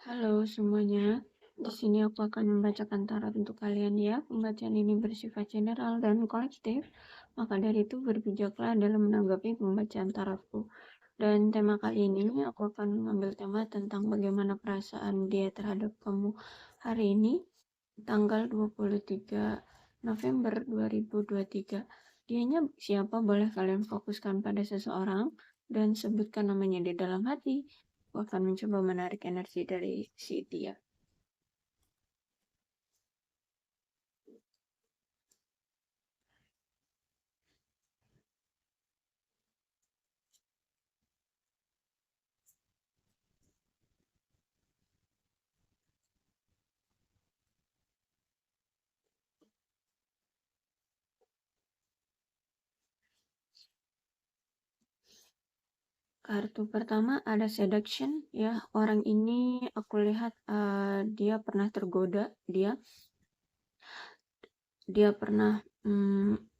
Halo semuanya, di sini aku akan membacakan tarot untuk kalian ya. Pembacaan ini bersifat general dan kolektif, maka dari itu berbijaklah dalam menanggapi pembacaan tarotku. Dan tema kali ini aku akan mengambil tema tentang bagaimana perasaan dia terhadap kamu hari ini, tanggal 23 November 2023. Dianya siapa, boleh kalian fokuskan pada seseorang dan sebutkan namanya di dalam hati. Aku akan mencoba menarik energi dari si dia. Kartu pertama ada seduction ya. Orang ini aku lihat dia pernah tergoda, dia pernah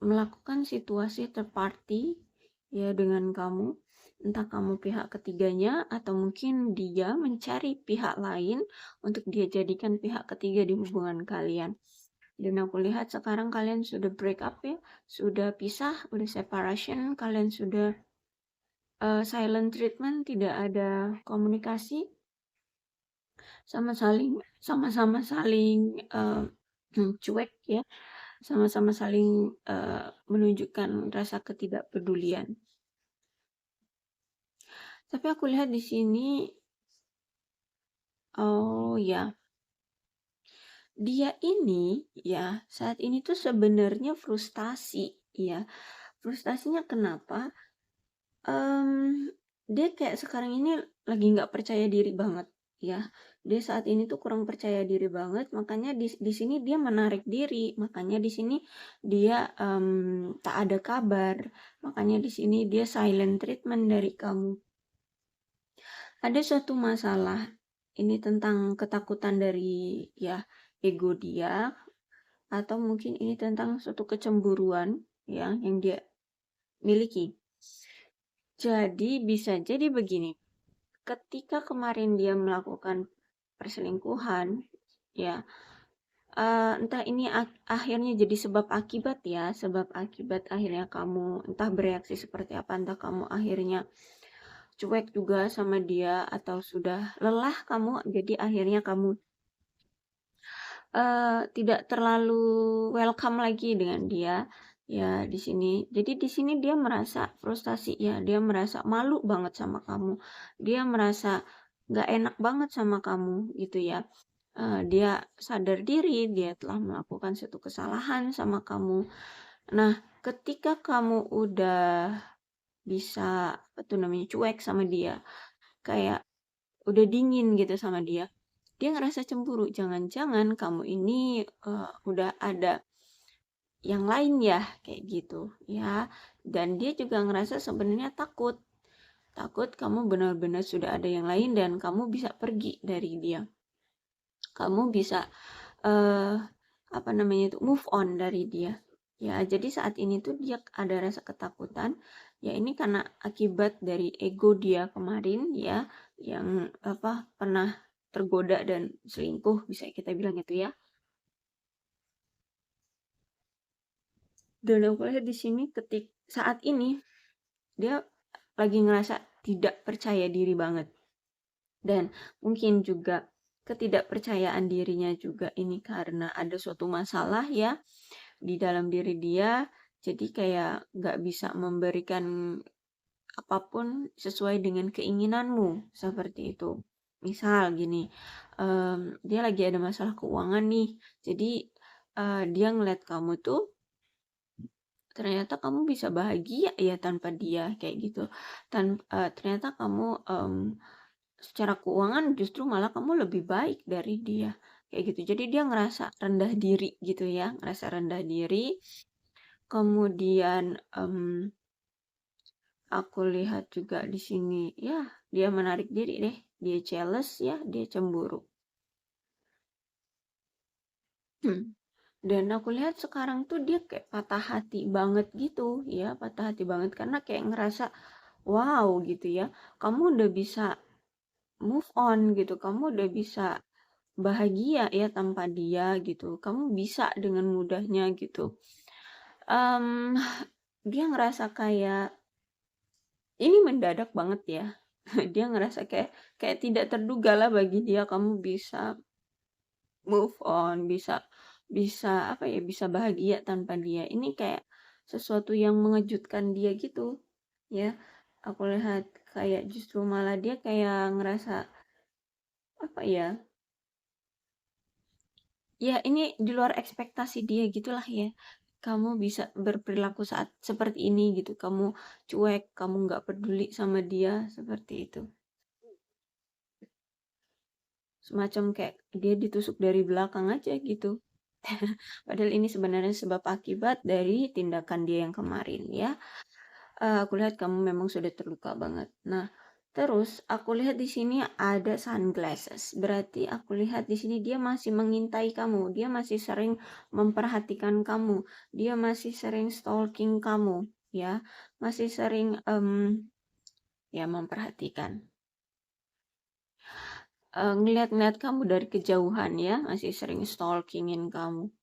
melakukan situasi third party ya dengan kamu. Entah kamu pihak ketiganya atau mungkin dia mencari pihak lain untuk dia jadikan pihak ketiga di hubungan kalian. Dan aku lihat sekarang kalian sudah break up ya, sudah pisah, udah separation, kalian sudah silent treatment, tidak ada komunikasi, sama-sama saling cuek ya, sama-sama saling menunjukkan rasa ketidakpedulian. Tapi aku lihat di sini, oh ya, dia ini ya saat ini tuh sebenarnya frustasi ya. Frustasinya kenapa? Dia kayak sekarang ini lagi nggak percaya diri banget ya. Dia saat ini tuh kurang percaya diri banget, makanya di sini dia menarik diri, makanya di sini dia tak ada kabar, makanya di sini dia silent treatment dari kamu. Ada suatu masalah ini tentang ketakutan dari ya ego dia, atau mungkin ini tentang suatu kecemburuan ya yang dia miliki. Jadi bisa jadi begini, ketika kemarin dia melakukan perselingkuhan, ya, entah ini akhirnya jadi sebab akibat ya, sebab akibat akhirnya kamu entah bereaksi seperti apa, entah kamu akhirnya cuek juga sama dia atau sudah lelah kamu, jadi akhirnya kamu tidak terlalu welcome lagi dengan dia ya di sini. Jadi di sini dia merasa frustasi ya, dia merasa malu banget sama kamu, dia merasa nggak enak banget sama kamu gitu ya. Dia sadar diri dia telah melakukan suatu kesalahan sama kamu. Nah, ketika kamu udah bisa apa tuh namanya cuek sama dia, kayak udah dingin gitu sama dia, dia ngerasa cemburu. Jangan-jangan kamu ini udah ada yang lain ya, kayak gitu ya. Dan dia juga ngerasa sebenarnya takut. Takut kamu benar-benar sudah ada yang lain dan kamu bisa pergi dari dia. Kamu bisa eh apa namanya itu move on dari dia. Ya, jadi saat ini tuh dia ada rasa ketakutan. Ya, ini karena akibat dari ego dia kemarin ya, yang apa pernah tergoda dan selingkuh, bisa kita bilang itu ya. Dan aku lihat di sini saat ini dia lagi ngerasa tidak percaya diri banget. Dan mungkin juga ketidakpercayaan dirinya juga ini karena ada suatu masalah ya di dalam diri dia. Jadi kayak nggak bisa memberikan apapun sesuai dengan keinginanmu, seperti itu. Misal gini, dia lagi ada masalah keuangan nih. Jadi dia ngeliat kamu tuh ternyata kamu bisa bahagia ya tanpa dia kayak gitu. Ternyata kamu secara keuangan justru malah kamu lebih baik dari dia kayak gitu. Jadi dia ngerasa rendah diri gitu ya, ngerasa rendah diri. Kemudian aku lihat juga di sini ya dia menarik diri deh, dia jealous ya, dia cemburu. Dan aku lihat sekarang tuh dia kayak patah hati banget gitu ya, patah hati banget karena kayak ngerasa wow gitu ya, kamu udah bisa move on gitu, kamu udah bisa bahagia ya tanpa dia gitu, kamu bisa dengan mudahnya gitu. Mmm, dia ngerasa kayak ini mendadak banget ya. Dia ngerasa kayak kayak tidak terduga lah bagi dia kamu bisa move on, bisa bisa apa ya, bisa bahagia tanpa dia. Ini kayak sesuatu yang mengejutkan dia gitu, ya. Aku lihat kayak justru malah dia kayak ngerasa apa ya, ya ini di luar ekspektasi dia gitulah ya. Kamu bisa berperilaku saat seperti ini gitu, kamu cuek, kamu nggak peduli sama dia, seperti itu. Semacam kayak dia ditusuk dari belakang aja gitu. Padahal ini sebenarnya sebab akibat dari tindakan dia yang kemarin ya. Aku lihat kamu memang sudah terluka banget. Nah, terus aku lihat di sini ada sunglasses. Berarti aku lihat di sini dia masih mengintai kamu. Dia masih sering memperhatikan kamu. Dia masih sering stalking kamu, ya. Masih sering ya memperhatikan. Ngeliat-ngeliat kamu dari kejauhan ya, masih sering stalkingin kamu.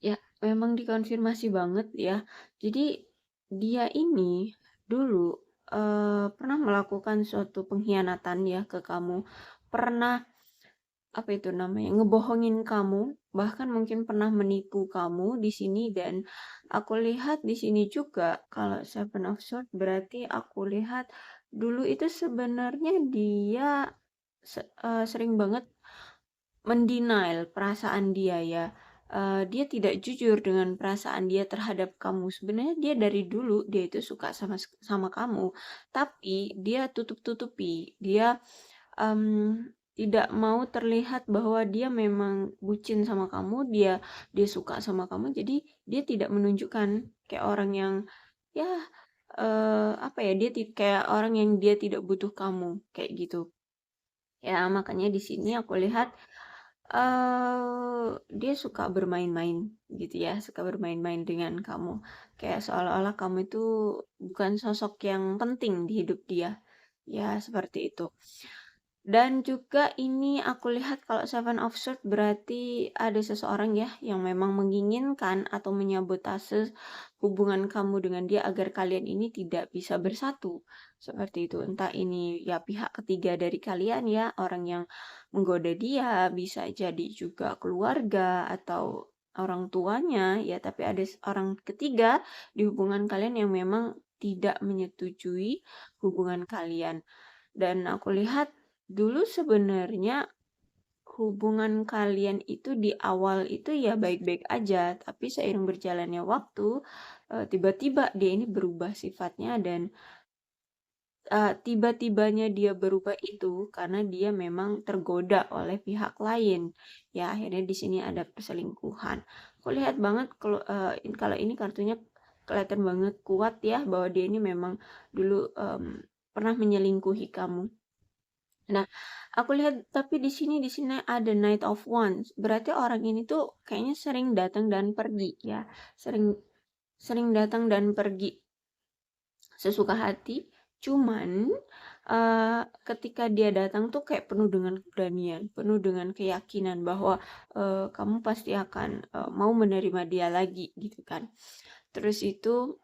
Ya, memang dikonfirmasi banget ya. Jadi dia ini dulu pernah melakukan suatu pengkhianatan ya ke kamu. Pernah apa itu namanya? Ngebohongin kamu, bahkan mungkin pernah menipu kamu di sini dan aku lihat di sini juga kalau Seven of Swords berarti aku lihat dulu itu sebenarnya dia sering banget mendenial perasaan dia ya. Dia tidak jujur dengan perasaan dia terhadap kamu. Sebenarnya dia dari dulu dia itu suka sama kamu, tapi dia tutup-tutupi. Dia tidak mau terlihat bahwa dia memang bucin sama kamu, dia suka sama kamu. Jadi dia tidak menunjukkan kayak orang yang ya apa ya, kayak orang yang dia tidak butuh kamu kayak gitu. Ya, makanya di sini aku lihat dia suka bermain-main gitu ya, suka bermain-main dengan kamu. Kayak seolah-olah kamu itu bukan sosok yang penting di hidup dia. Ya, seperti itu. Dan juga ini aku lihat kalau Seven of Swords berarti ada seseorang ya yang memang menginginkan atau menyabotase hubungan kamu dengan dia agar kalian ini tidak bisa bersatu. Seperti itu. Entah ini ya pihak ketiga dari kalian ya, orang yang menggoda dia, bisa jadi juga keluarga atau orang tuanya ya, tapi ada orang ketiga di hubungan kalian yang memang tidak menyetujui hubungan kalian. Dan aku lihat dulu sebenarnya hubungan kalian itu di awal itu ya baik-baik aja, tapi seiring berjalannya waktu, tiba-tiba dia ini berubah sifatnya dan tiba-tibanya dia berubah itu karena dia memang tergoda oleh pihak lain. Ya akhirnya di sini ada perselingkuhan. Aku lihat banget kalau ini kartunya kelihatan banget kuat ya bahwa dia ini memang dulu pernah menyelingkuhi kamu. Nah, aku lihat tapi di sini ada Knight of Wands. Berarti orang ini tuh kayaknya sering datang dan pergi ya. Sering sering datang dan pergi sesuka hati. Cuman ketika dia datang tuh kayak penuh dengan keberanian, penuh dengan keyakinan bahwa kamu pasti akan mau menerima dia lagi gitu kan. Terus itu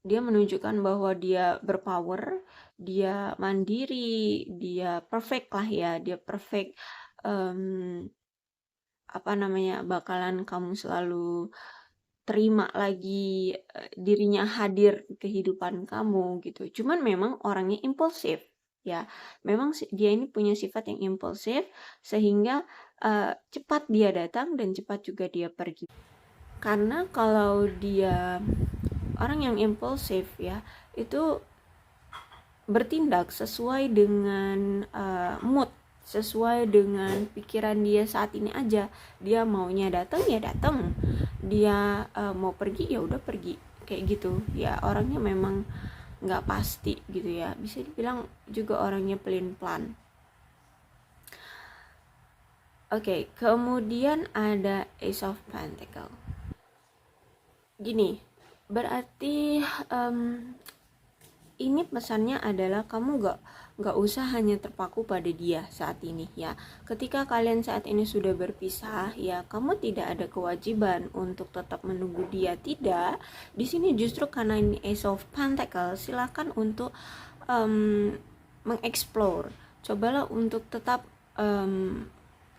dia menunjukkan bahwa dia berpower, dia mandiri, dia perfect lah ya, dia perfect. em, Apa namanya, bakalan kamu selalu terima lagi dirinya hadir di kehidupan kamu gitu. Cuman memang orangnya impulsif ya. Memang dia ini punya sifat yang impulsif sehingga cepat dia datang dan cepat juga dia pergi. Karena kalau dia orang yang impulsif ya, itu bertindak sesuai dengan mood, sesuai dengan pikiran dia saat ini aja. Dia maunya datang ya datang, dia mau pergi ya udah pergi, kayak gitu ya. Orangnya memang nggak pasti gitu ya, bisa dibilang juga orangnya pelin-pelan. Oke, kemudian ada Ace of Pentacle. Gini, berarti ini pesannya adalah kamu gak usah hanya terpaku pada dia saat ini ya. Ketika kalian saat ini sudah berpisah ya, kamu tidak ada kewajiban untuk tetap menunggu dia, tidak. Di sini justru karena ini Ace of Pentacle, silakan untuk mengeksplor. Cobalah untuk tetap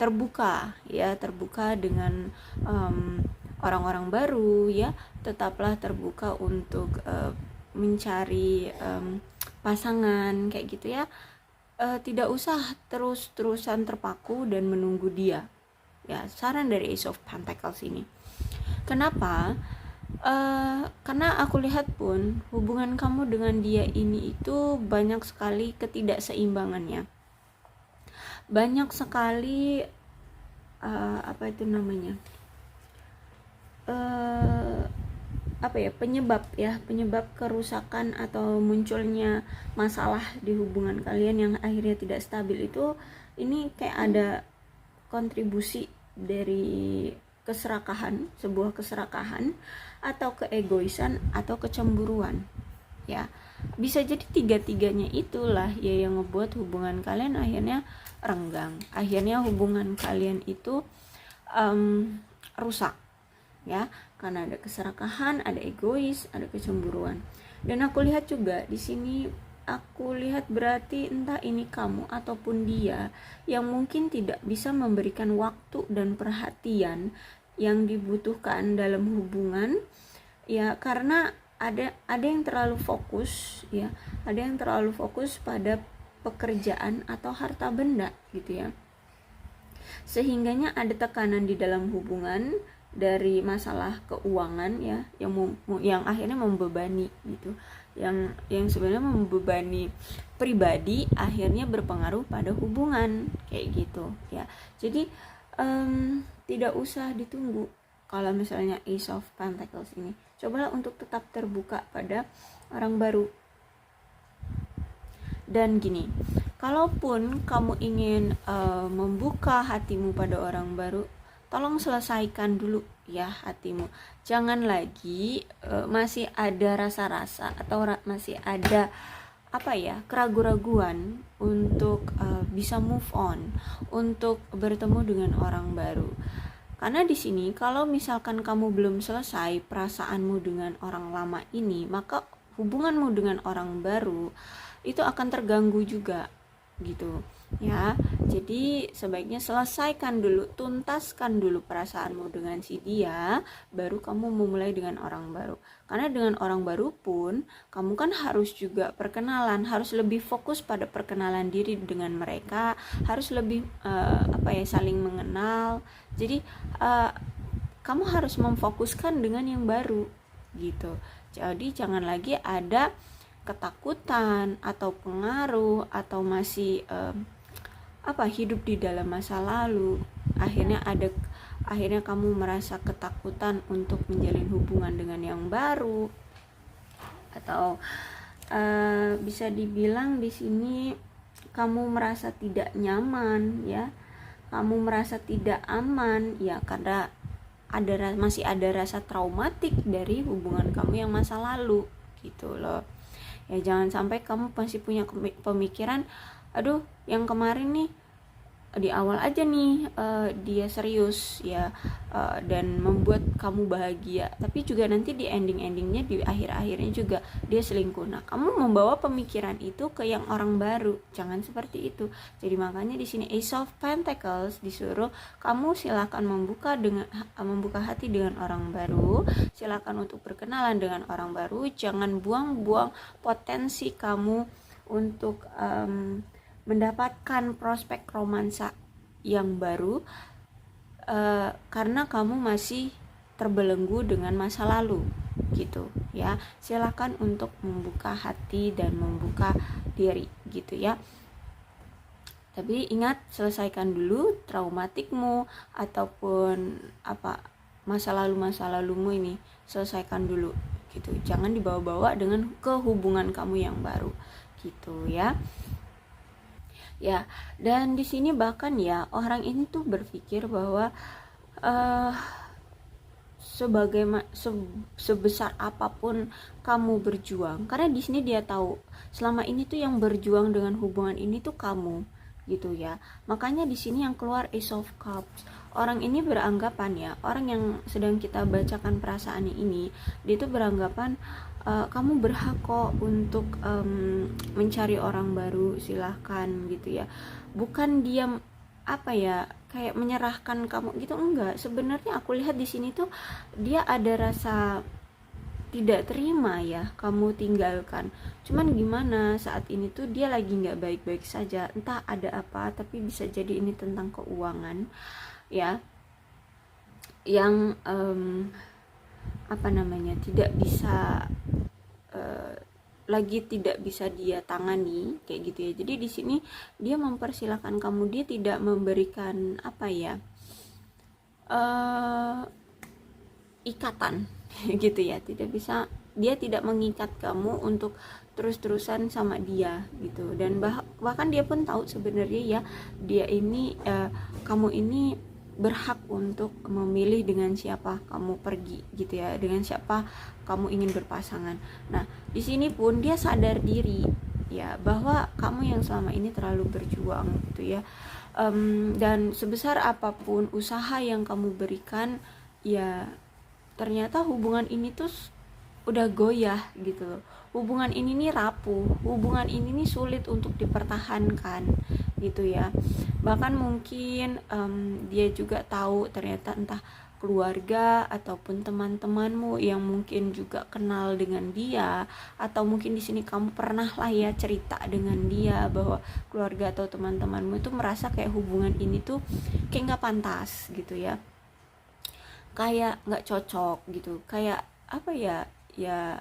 terbuka ya, terbuka dengan orang-orang baru ya. Tetaplah terbuka untuk mencari pasangan kayak gitu ya. Tidak usah terus-terusan terpaku dan menunggu dia ya. Saran dari Ace of Pentacles ini. Kenapa? Karena aku lihat pun hubungan kamu dengan dia ini itu banyak sekali ketidakseimbangannya, banyak sekali apa itu namanya, penyebab kerusakan atau munculnya masalah di hubungan kalian yang akhirnya tidak stabil. Itu ini kayak ada kontribusi dari sebuah keserakahan atau keegoisan atau kecemburuan ya. Bisa jadi tiga-tiganya itulah ya yang ngebuat hubungan kalian akhirnya renggang, akhirnya hubungan kalian itu rusak ya, karena ada keserakahan, ada egois, ada kecemburuan. Dan aku lihat juga di sini, aku lihat berarti entah ini kamu ataupun dia yang mungkin tidak bisa memberikan waktu dan perhatian yang dibutuhkan dalam hubungan ya, karena ada yang terlalu fokus ya, ada yang terlalu fokus pada pekerjaan atau harta benda gitu ya, sehingganya ada tekanan di dalam hubungan dari masalah keuangan ya, yang akhirnya membebani gitu, yang sebenarnya membebani pribadi, akhirnya berpengaruh pada hubungan kayak gitu ya. Jadi tidak usah ditunggu. Kalau misalnya Ace of Pentacles ini, cobalah untuk tetap terbuka pada orang baru. Dan gini, kalaupun kamu ingin membuka hatimu pada orang baru, tolong selesaikan dulu ya hatimu. Jangan lagi masih ada rasa-rasa atau masih ada keraguan-raguan untuk bisa move on, untuk bertemu dengan orang baru. Karena di sini kalau misalkan kamu belum selesai perasaanmu dengan orang lama ini, maka hubunganmu dengan orang baru itu akan terganggu juga gitu ya. Jadi sebaiknya selesaikan dulu, tuntaskan dulu perasaanmu dengan si dia, baru kamu memulai dengan orang baru. Karena dengan orang baru pun kamu kan harus juga perkenalan, harus lebih fokus pada perkenalan diri dengan mereka, harus lebih saling mengenal. Jadi kamu harus memfokuskan dengan yang baru gitu. Jadi jangan lagi ada ketakutan atau pengaruh atau masih hidup di dalam masa lalu. Akhirnya kamu merasa ketakutan untuk menjalin hubungan dengan yang baru, atau bisa dibilang di sini kamu merasa tidak nyaman ya, kamu merasa tidak aman ya, karena masih ada rasa traumatik dari hubungan kamu yang masa lalu gitu loh. Ya jangan sampai kamu masih punya pemikiran, aduh yang kemarin nih di awal aja nih dia serius ya, dan membuat kamu bahagia, tapi juga nanti di endingnya di akhir-akhirnya juga dia selingkuh. Nah, kamu membawa pemikiran itu ke yang orang baru, jangan seperti itu. Jadi makanya di sini Ace of Pentacles disuruh kamu silakan membuka hati dengan orang baru, silakan untuk berkenalan dengan orang baru, jangan buang-buang potensi kamu untuk mendapatkan prospek romansa yang baru karena kamu masih terbelenggu dengan masa lalu gitu ya. Silakan untuk membuka hati dan membuka diri gitu ya. Tapi ingat, selesaikan dulu traumatikmu ataupun masa lalumu ini, selesaikan dulu gitu. Jangan dibawa-bawa dengan kehubungan kamu yang baru gitu ya. Ya, dan di sini bahkan ya orang ini tuh berpikir bahwa sebesar apapun kamu berjuang, karena di sini dia tahu selama ini tuh yang berjuang dengan hubungan ini tuh kamu gitu ya. Makanya di sini yang keluar Ace of Cups. Orang ini beranggapan ya, orang yang sedang kita bacakan perasaannya ini, dia tuh beranggapan kamu berhak kok untuk mencari orang baru, silahkan gitu ya. Bukan dia kayak menyerahkan kamu gitu, enggak. Sebenarnya aku lihat di sini tuh dia ada rasa tidak terima ya kamu tinggalkan. Cuman gimana, saat ini tuh dia lagi nggak baik-baik saja, entah ada apa, tapi bisa jadi ini tentang keuangan ya, yang tidak bisa lagi tidak bisa dia tangani kayak gitu ya. Jadi di sini dia mempersilahkan kamu, dia tidak memberikan ikatan gitu ya, dia tidak mengikat kamu untuk terus-terusan sama dia gitu. Dan bahkan dia pun tahu sebenarnya ya, dia ini kamu ini berhak untuk memilih dengan siapa kamu pergi gitu ya, dengan siapa kamu ingin berpasangan. Nah, di sini pun dia sadar diri ya bahwa kamu yang selama ini terlalu berjuang gitu ya. Dan sebesar apapun usaha yang kamu berikan ya, ternyata hubungan ini tuh udah goyah gitu loh. Hubungan ini nih rapuh, hubungan ini nih sulit untuk dipertahankan gitu ya. Bahkan mungkin dia juga tahu ternyata entah keluarga ataupun teman-temanmu yang mungkin juga kenal dengan dia, atau mungkin di sini kamu pernah lah ya cerita dengan dia bahwa keluarga atau teman-temanmu itu merasa kayak hubungan ini tuh kayak nggak pantas gitu ya, kayak nggak cocok gitu, kayak ya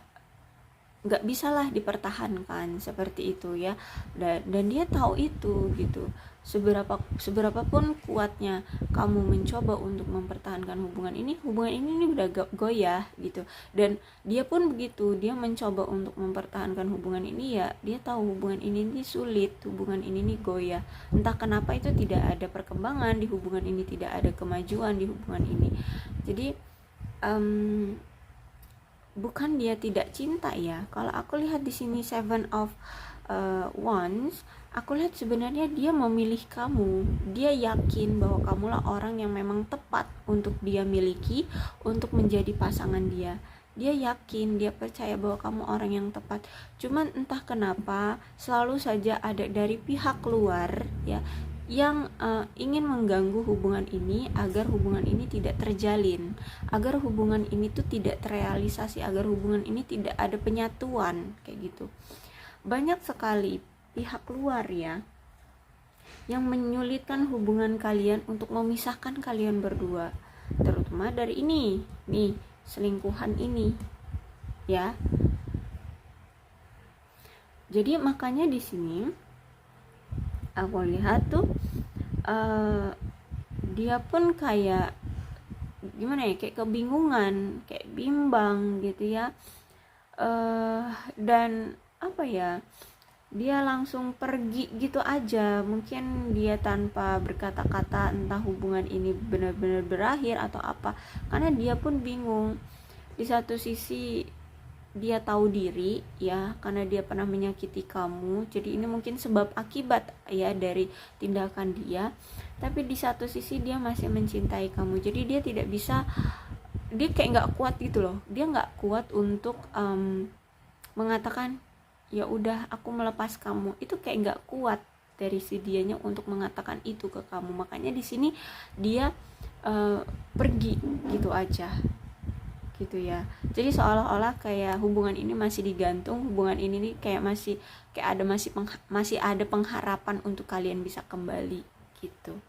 nggak bisa lah dipertahankan seperti itu ya. Dan dia tahu itu gitu. Seberapa pun kuatnya kamu mencoba untuk mempertahankan hubungan ini udah goyah gitu. Dan dia pun begitu, dia mencoba untuk mempertahankan hubungan ini ya, dia tahu hubungan ini sulit, hubungan ini goyah. Entah kenapa itu tidak ada perkembangan di hubungan ini, tidak ada kemajuan di hubungan ini. Jadi bukan dia tidak cinta ya. Kalau aku lihat di sini Seven of Wands, aku lihat sebenarnya dia memilih kamu. Dia yakin bahwa kamulah orang yang memang tepat untuk dia miliki, untuk menjadi pasangan dia. Dia yakin, dia percaya bahwa kamu orang yang tepat. Cuman entah kenapa selalu saja ada dari pihak luar ya yang ingin mengganggu hubungan ini agar hubungan ini tidak terjalin, agar hubungan ini tuh tidak terrealisasi, agar hubungan ini tidak ada penyatuan kayak gitu. Banyak sekali pihak luar ya yang menyulitkan hubungan kalian untuk memisahkan kalian berdua, terutama dari ini nih, selingkuhan ini ya. Jadi makanya di sini aku lihat tuh dia pun kayak gimana ya, kayak kebingungan, kayak bimbang gitu ya. Dan dia langsung pergi gitu aja. Mungkin dia tanpa berkata-kata, entah hubungan ini benar-benar berakhir atau apa, karena dia pun bingung. Di satu sisi dia tahu diri ya, karena dia pernah menyakiti kamu, jadi ini mungkin sebab akibat ya dari tindakan dia. Tapi di satu sisi dia masih mencintai kamu, jadi dia tidak bisa, dia kayak nggak kuat gitu loh, dia nggak kuat untuk mengatakan ya udah aku melepas kamu. Itu kayak nggak kuat dari si dianya untuk mengatakan itu ke kamu. Makanya di sini dia pergi gitu aja gitu ya. Jadi seolah-olah kayak hubungan ini masih digantung, hubungan ini nih kayak masih ada pengharapan untuk kalian bisa kembali gitu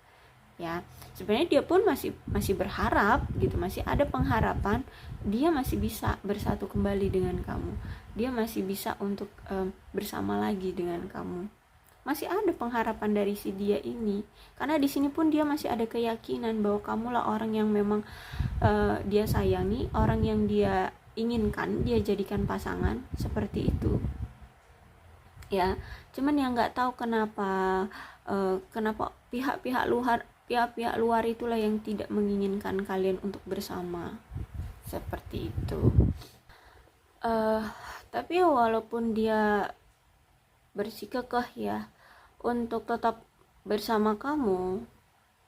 ya. Sebenarnya dia pun masih berharap gitu, masih ada pengharapan dia masih bisa bersatu kembali dengan kamu, dia masih bisa untuk bersama lagi dengan kamu. Masih ada pengharapan dari si dia ini, karena di sini pun dia masih ada keyakinan bahwa kamulah orang yang memang dia sayangi, orang yang dia inginkan, dia jadikan pasangan seperti itu ya. Cuman yang nggak tahu kenapa pihak-pihak luar itulah yang tidak menginginkan kalian untuk bersama seperti itu. Tapi walaupun dia bersikukuh ya untuk tetap bersama kamu,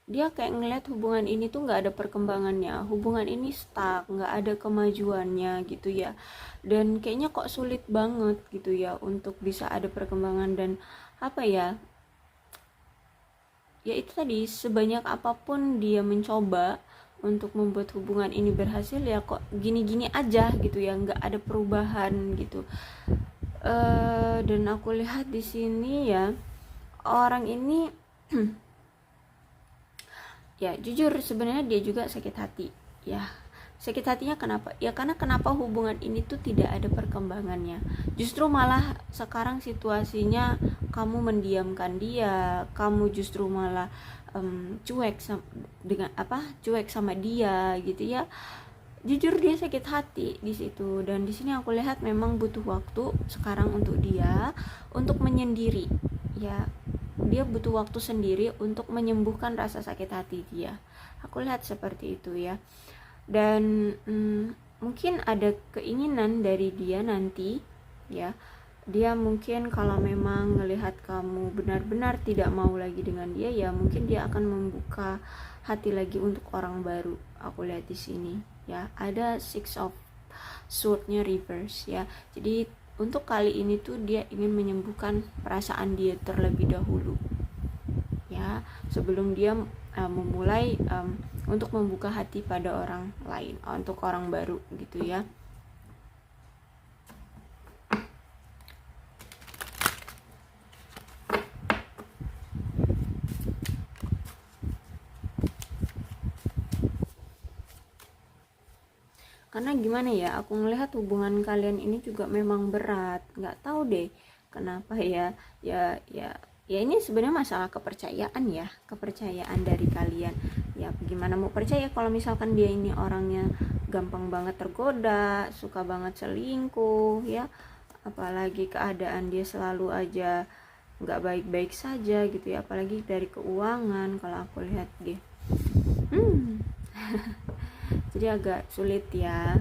dia kayak ngeliat hubungan ini tuh nggak ada perkembangannya, hubungan ini stuck, nggak ada kemajuannya gitu ya. Dan kayaknya kok sulit banget gitu ya untuk bisa ada perkembangan. Dan apa ya, ya itu tadi, sebanyak apapun dia mencoba untuk membuat hubungan ini berhasil, ya kok gini-gini aja gitu ya, nggak ada perubahan gitu. Dan aku lihat di sini ya, orang ini ya jujur sebenarnya dia juga sakit hati ya. Sakit hatinya kenapa? Ya karena kenapa hubungan ini tuh tidak ada perkembangannya. Justru malah sekarang situasinya kamu mendiamkan dia, kamu justru malah cuek sama dia gitu ya. Jujur dia sakit hati di situ. Dan di sini aku lihat memang butuh waktu sekarang untuk dia untuk menyendiri ya. Dia butuh waktu sendiri untuk menyembuhkan rasa sakit hati dia. Aku lihat seperti itu ya. Dan mungkin ada keinginan dari dia nanti ya. Dia mungkin kalau memang melihat kamu benar-benar tidak mau lagi dengan dia, ya mungkin dia akan membuka hati lagi untuk orang baru. Aku lihat di sini ya, ada Six of Sword-nya reverse ya. Jadi untuk kali ini tuh dia ingin menyembuhkan perasaan dia terlebih dahulu ya, sebelum dia memulai untuk membuka hati pada orang lain, untuk orang baru gitu ya. Karena gimana ya, aku ngelihat hubungan kalian ini juga memang berat. Nggak tahu deh kenapa ya. Ya ini sebenarnya masalah kepercayaan ya, kepercayaan dari kalian. Ya gimana mau percaya kalau misalkan dia ini orangnya gampang banget tergoda, suka banget selingkuh ya. Apalagi keadaan dia selalu aja nggak baik-baik saja gitu ya. Apalagi dari keuangan kalau aku lihat gitu. Jadi agak sulit ya.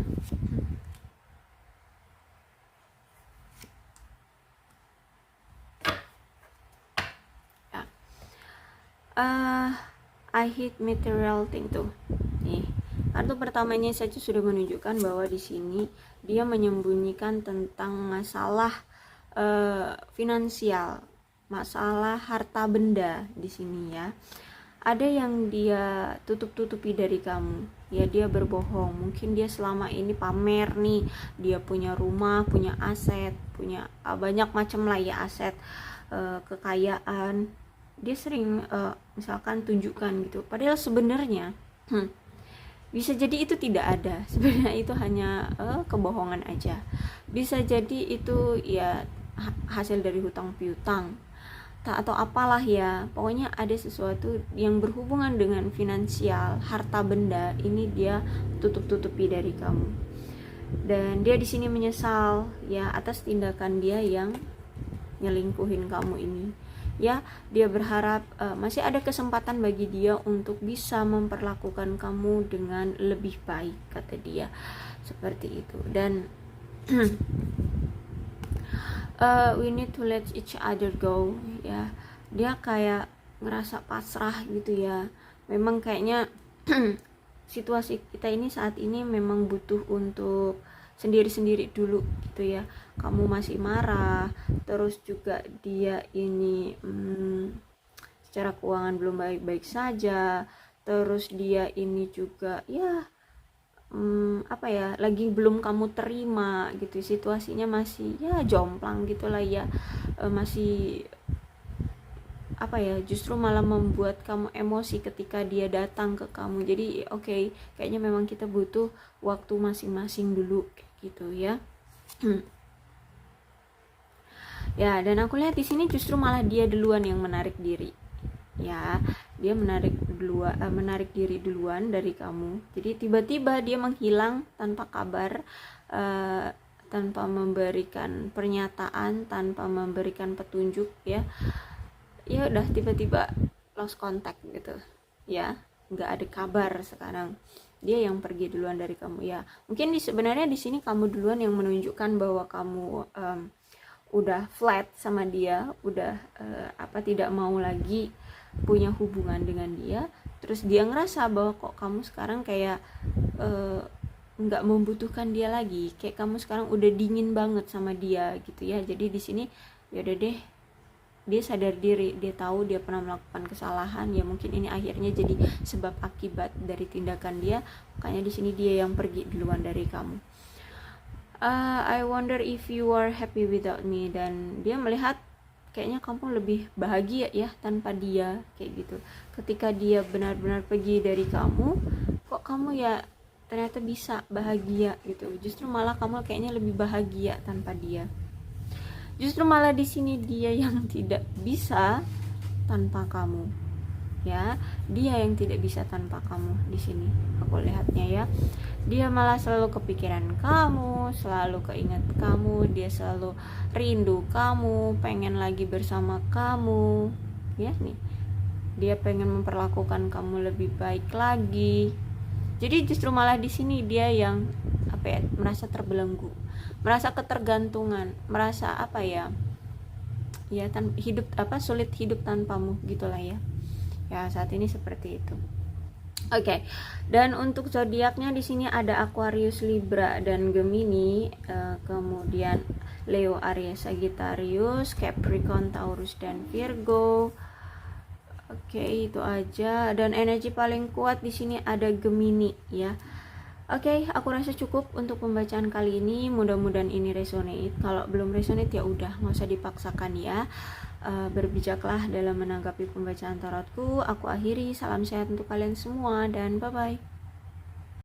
I hate material thing tuh. Nih, kartu pertamanya saja sudah menunjukkan bahwa di sini dia menyembunyikan tentang masalah finansial, masalah harta benda di sini ya. Ada yang dia tutup-tutupi dari kamu ya, dia berbohong. Mungkin dia selama ini pamer nih, dia punya rumah, punya aset, punya banyak macam lah ya aset, kekayaan. Dia sering misalkan tunjukkan gitu, padahal sebenarnya bisa jadi itu tidak ada. Sebenarnya itu hanya kebohongan aja. Bisa jadi itu ya hasil dari hutang piutang atau apalah ya. Pokoknya ada sesuatu yang berhubungan dengan finansial, harta benda, ini dia tutup-tutupi dari kamu. Dan dia di sini menyesal ya atas tindakan dia yang nyelingkuhin kamu ini. Ya, dia berharap masih ada kesempatan bagi dia untuk bisa memperlakukan kamu dengan lebih baik, kata dia. Seperti itu. Dan we need to let each other go, ya. Dia kayak ngerasa pasrah gitu ya. Memang kayaknya situasi kita ini saat ini memang butuh untuk sendiri-sendiri dulu gitu ya. Kamu masih marah, terus juga dia ini secara keuangan belum baik-baik saja, terus dia ini juga ya lagi belum kamu terima gitu, situasinya masih ya jomplang gitulah ya, masih justru malah membuat kamu emosi ketika dia datang ke kamu. Jadi oke, kayaknya memang kita butuh waktu masing-masing dulu gitu ya. Ya, dan aku lihat di sini justru malah dia duluan yang menarik diri. Ya, dia menarik diri duluan dari kamu. Jadi tiba-tiba dia menghilang tanpa kabar, tanpa memberikan pernyataan, tanpa memberikan petunjuk ya. Ya udah tiba-tiba lost contact gitu. Ya, nggak ada kabar sekarang. Dia yang pergi duluan dari kamu ya. Mungkin sebenarnya di sini kamu duluan yang menunjukkan bahwa kamu udah flat sama dia, udah tidak mau lagi punya hubungan dengan dia. Terus dia ngerasa bahwa kok kamu sekarang kayak nggak membutuhkan dia lagi, kayak kamu sekarang udah dingin banget sama dia gitu ya. Jadi di sini ya udah deh, dia sadar diri, dia tahu dia pernah melakukan kesalahan ya. Mungkin ini akhirnya jadi sebab akibat dari tindakan dia, makanya di sini dia yang pergi duluan dari kamu. I wonder if you are happy without me. Dan dia melihat kayaknya kamu lebih bahagia ya tanpa dia, kayak gitu. Ketika dia benar-benar pergi dari kamu, kok kamu ya ternyata bisa bahagia gitu. Justru malah kamu kayaknya lebih bahagia tanpa dia. Justru malah di sini dia yang tidak bisa tanpa kamu. Ya, dia yang tidak bisa tanpa kamu di sini. Aku lihatnya ya. Dia malah selalu kepikiran kamu, selalu keinget kamu, dia selalu rindu kamu, pengen lagi bersama kamu. Ya nih. Dia pengen memperlakukan kamu lebih baik lagi. Jadi justru malah di sini dia yang merasa terbelenggu, merasa ketergantungan, merasa sulit hidup tanpamu gitulah ya. Ya, saat ini seperti itu. Oke. Dan untuk zodiaknya di sini ada Aquarius, Libra dan Gemini, kemudian Leo, Aries, Sagittarius, Capricorn, Taurus dan Virgo. Oke, itu aja. Dan energi paling kuat di sini ada Gemini ya. Oke, aku rasa cukup untuk pembacaan kali ini. Mudah-mudahan ini resonate. Kalau belum resonate ya udah, nggak usah dipaksakan ya. Berbijaklah dalam menanggapi pembacaan tarotku. Aku akhiri, salam sehat untuk kalian semua dan bye-bye.